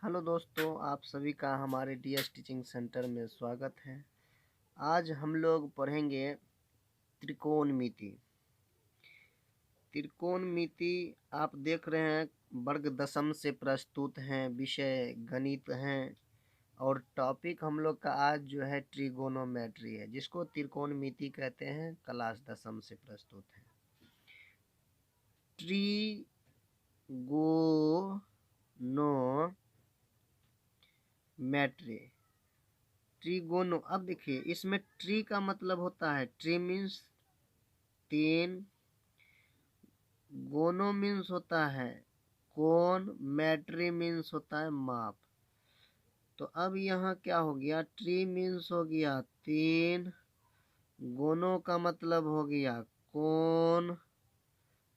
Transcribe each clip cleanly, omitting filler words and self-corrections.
Hello दोस्तों, आप सभी का हमारे डीएस टीचिंग सेंटर में स्वागत है। आज हम लोग पढ़ेंगे त्रिकोणमिति। त्रिकोणमिति आप देख रहे हैं वर्ग दशम से प्रस्तुत हैं, विषय गणित हैं और टॉपिक हम लोग का आज जो है ट्रिगोनोमेट्री है, जिसको त्रिकोणमिति कहते हैं। क्लास दशम से प्रस्तुत है। ट्रिगोनोमेट्री, ट्रिगोनो। अब देखिए, इसमें ट्री का मतलब होता है, ट्री मीन्स तीन, गोनो मीन्स होता है कोण, मैट्री मीन्स होता है माप। तो अब यहाँ क्या हो गया, ट्री मीन्स हो गया तीन, गोनो का मतलब हो गया कोण।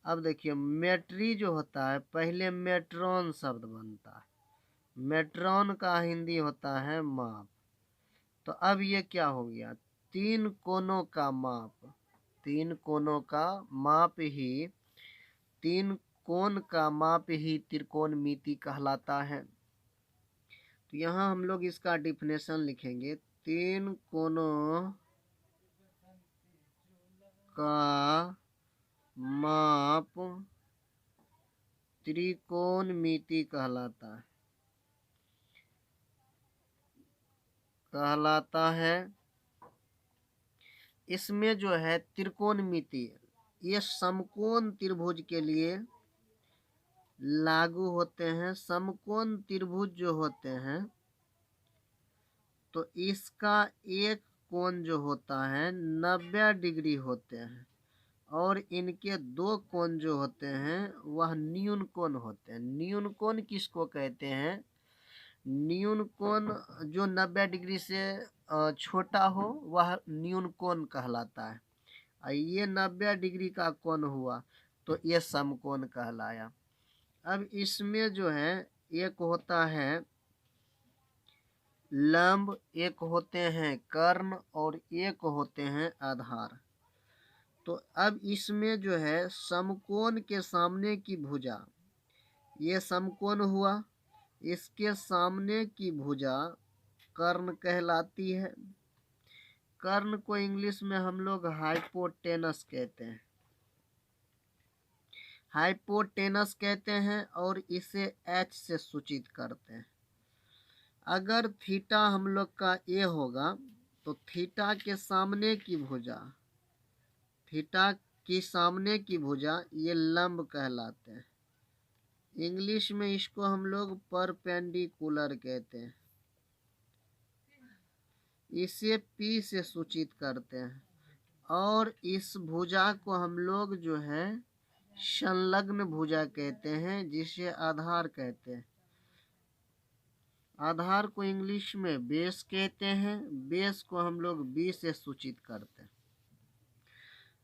अब देखिए, मैट्री जो होता है, पहले मेट्रॉन शब्द बनता है, मेट्रॉन का हिंदी होता है माप। तो अब ये क्या हो गया, तीन कोनों का माप, तीन कोनों का माप ही, तीन कोण का माप ही त्रिकोणमिति कहलाता है। तो यहाँ हम लोग इसका डिफिनेशन लिखेंगे, तीन कोनों का माप त्रिकोणमिति कहलाता है। इसमें जो है त्रिकोणमिति, ये समकोण त्रिभुज के लिए लागू होते हैं। समकोण त्रिभुज जो होते हैं, तो इसका एक कोण जो होता है 90 डिग्री होते हैं, और इनके दो कोण जो होते हैं वह न्यून कोण होते हैं। न्यून कोण किसको कहते हैं, न्यून कोण जो 90 डिग्री से छोटा हो वह न्यून कोण कहलाता है। और ये 90 डिग्री का कोण हुआ तो ये समकोण कहलाया। अब इसमें जो है एक होता है लंब, एक होते हैं कर्ण और एक होते हैं आधार। तो अब इसमें जो है समकोण के सामने की भुजा, ये समकोण हुआ, इसके सामने की भुजा कर्ण कहलाती है। कर्ण को इंग्लिश में हम लोग हाइपोटेनस कहते हैं, हाइपोटेनस कहते हैं, और इसे एच से सूचित करते हैं। अगर थीटा हम लोग का ए होगा तो थीटा के सामने की भुजा, थीटा की सामने की भुजा ये लंब कहलाते हैं। इंग्लिश में इसको हम लोग परपेंडिकुलर कहते हैं, इसे पी से सूचित करते हैं। और इस भुजा को हम लोग जो है संलग्न भुजा कहते हैं, जिसे आधार कहते हैं। आधार को इंग्लिश में बेस कहते हैं, बेस को हम लोग बी से सूचित करते हैं।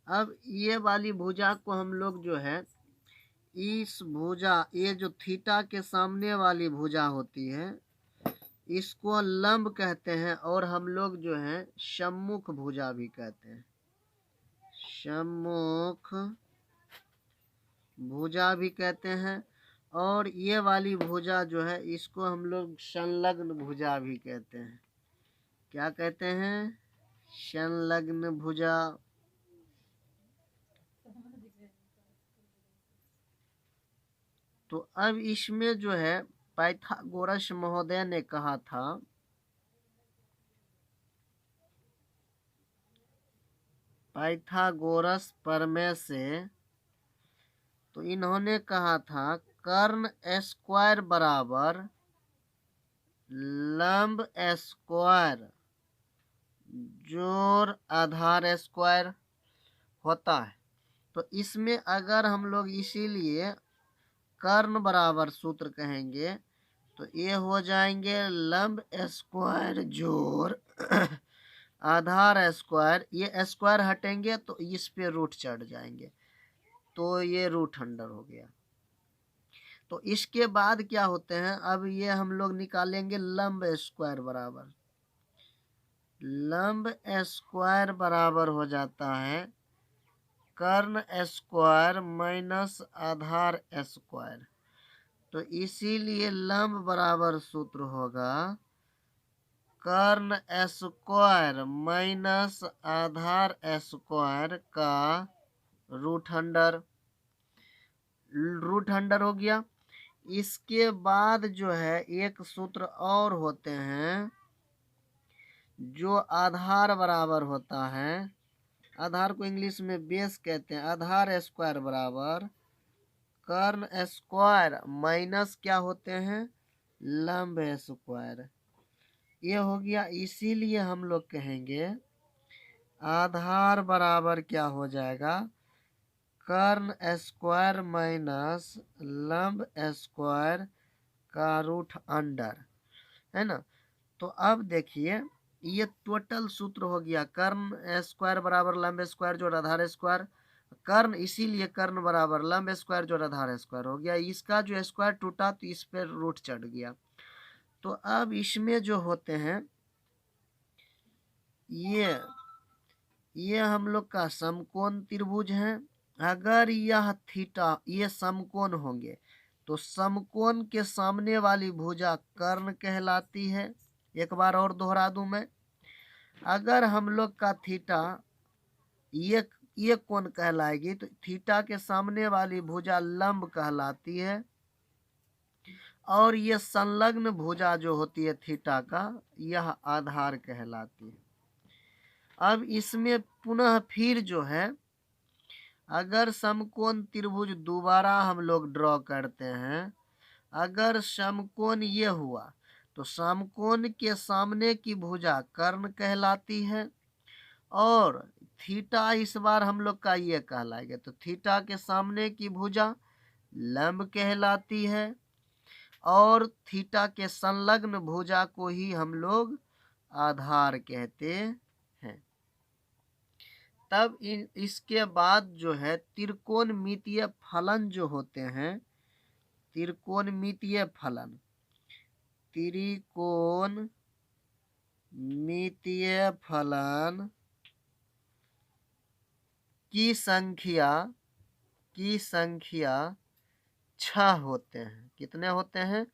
अब ये वाली भुजा को हम लोग जो है, इस भुजा, ये जो थीटा के सामने वाली भुजा होती है, इसको लंब कहते हैं, और हम लोग जो है सम्मुख भुजा भी कहते हैं, सम्मुख भुजा भी कहते हैं। और ये वाली भुजा जो है इसको हम लोग संलग्न भुजा भी कहते हैं। क्या कहते हैं, संलग्न भुजा। तो अब इसमें जो है पाइथागोरस महोदय ने कहा था, पाइथागोरस प्रमेय से, तो इन्होंने कहा था कर्ण स्क्वायर बराबर लंब स्क्वायर जोड़ आधार स्क्वायर होता है। तो इसमें अगर हम लोग इसीलिए कर्ण बराबर सूत्र कहेंगे तो ये हो जाएंगे लंब स्क्वायर जोड़ आधार स्क्वायर, ये स्क्वायर हटेंगे तो इस पे रूट चढ़ जाएंगे, तो ये रूट अंडर हो गया। तो इसके बाद क्या होते हैं, अब ये हम लोग निकालेंगे लंब स्क्वायर बराबर, लंब स्क्वायर बराबर हो जाता है कर्ण स्क्वायर माइनस आधार स्क्वायर। तो इसीलिए लंब बराबर सूत्र होगा कर्ण स्क्वायर माइनस आधार स्क्वायर का रूट अंडर हो गया। इसके बाद जो है एक सूत्र और होते हैं जो आधार बराबर होता है, आधार को इंग्लिश में बेस कहते हैं। आधार स्क्वायर बराबर कर्ण स्क्वायर माइनस क्या होते हैं, लंब स्क्वायर। ये हो गया। इसीलिए हम लोग कहेंगे आधार बराबर क्या हो जाएगा, कर्ण स्क्वायर माइनस लंब स्क्वायर का रूट अंडर, है ना। तो अब देखिए ये टोटल सूत्र हो गया कर्ण स्क्वायर बराबर लंब स्क्वायर जोड़ आधार स्क्वायर, कर्ण इसीलिए कर्ण बराबर लंब स्क्वायर जोड़ आधार स्क्वायर हो गया। इसका जो स्क्वायर टूटा तो इस पर रूट चढ़ गया। तो अब इसमें जो होते हैं ये हम लोग का समकोण त्रिभुज है। अगर यह थीटा ये समकोण होंगे तो समकोण के सामने वाली भुजा कर्ण कहलाती है। एक बार और दोहरा दूं मैं, अगर हम लोग का थीटा ये कोण कहलाएगी तो थीटा के सामने वाली भुजा लंब कहलाती है, और ये संलग्न भुजा जो होती है थीटा का यह आधार कहलाती है। अब इसमें पुनः फिर जो है अगर समकोण त्रिभुज दोबारा हम लोग ड्रॉ करते हैं, अगर समकोण ये हुआ तो समकोण के सामने की भुजा कर्ण कहलाती है, और थीटा इस बार हम लोग का ये कहलाएगा तो थीटा के सामने की भुजा लंब कहलाती है, और थीटा के संलग्न भुजा को ही हम लोग आधार कहते हैं। तब इसके बाद जो है त्रिकोणमितीय फलन जो होते हैं, त्रिकोणमितीय फलन, त्रिकोणमितीय फलन की संख्या 6 होते हैं। कितने होते हैं,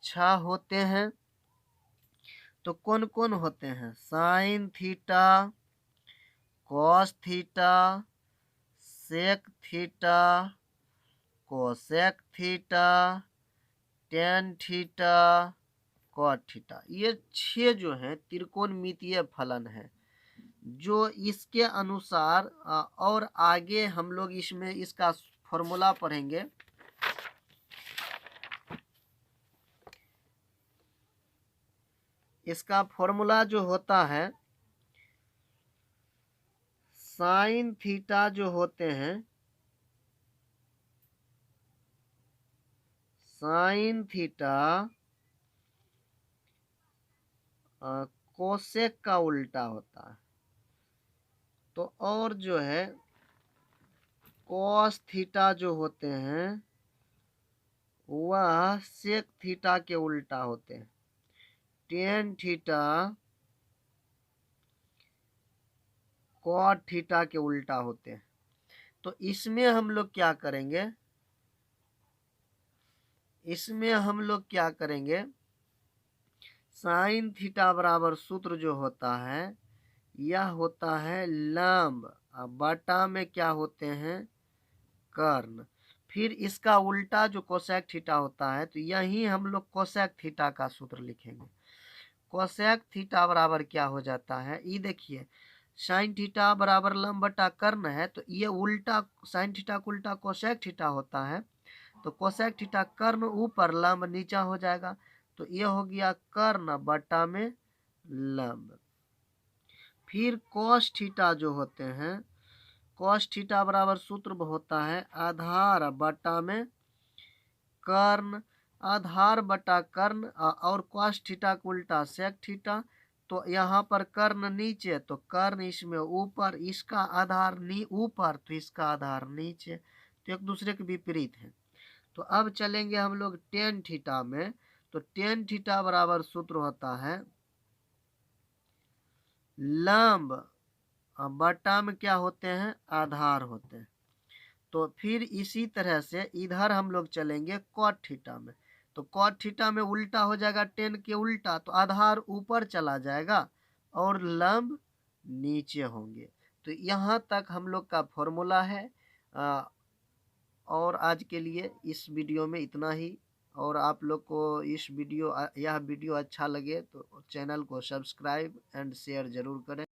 6 होते हैं। तो कौन कौन होते हैं, sine theta, cos theta, sec theta, cosec theta, tan theta, cot theta. ये 6 जो है त्रिकोणमितीय फलन है जो इसके अनुसार और आगे हम लोग इसमें इसका फॉर्मूला पढ़ेंगे। इसका फॉर्मूला जो होता है साइन थीटा जो होते हैं, साइन थीटा कोसेक का उल्टा होता है। तो और जो है कॉस थीटा जो होते हैं वह सेक थीटा के उल्टा होते हैं। टेन थीटा कॉट थीटा के उल्टा होते हैं। तो इसमें हम लोग क्या करेंगे, इसमें हम लोग क्या करेंगे, साइन थीटा बराबर सूत्र जो होता है यह होता है लंब, बटा में क्या होते हैं, कर्ण। फिर इसका उल्टा जो कोसेक थीटा होता है तो यही हम लोग कोसेक थीटा का सूत्र लिखेंगे। कोसेक थीटा बराबर क्या हो जाता है, ये देखिए साइन थीटा बराबर लंब बटा कर्ण है, तो ये उल्टा साइन थीटा का उल्टा कोसेक थीटा होता है। तो कोसेक थीटा कर्ण ऊपर लंब नीचा हो जाएगा, तो ये हो गया कर्ण बटा में लंब। फिर कोस थीटा जो होते हैं, कोस थीटा बराबर सूत्र होता है आधार बटा में कर्ण, आधार बटा कर्ण, और कोस थीटा का उल्टा सेक थीटा। तो यहाँ पर कर्ण नीचे तो कर्ण इसमें ऊपर, इसका आधार ऊपर तो इसका आधार नीचे, तो एक दूसरे के विपरीत है। तो अब चलेंगे हम लोग टेन थीटा में। तो टेन थीटा बराबर सूत्र होता है लंब बटा में क्या होते हैं, आधार होते हैं। तो फिर इसी तरह से इधर हम लोग चलेंगे कॉट थीटा में। तो कॉट थीटा में उल्टा हो जाएगा, टेन के उल्टा, तो आधार ऊपर चला जाएगा और लंब नीचे होंगे। तो यहाँ तक हम लोग का फॉर्मूला है। और आज के लिए इस वीडियो में इतना ही। और आप लोग को यह वीडियो अच्छा लगे तो चैनल को सब्सक्राइब एंड शेयर जरूर करें।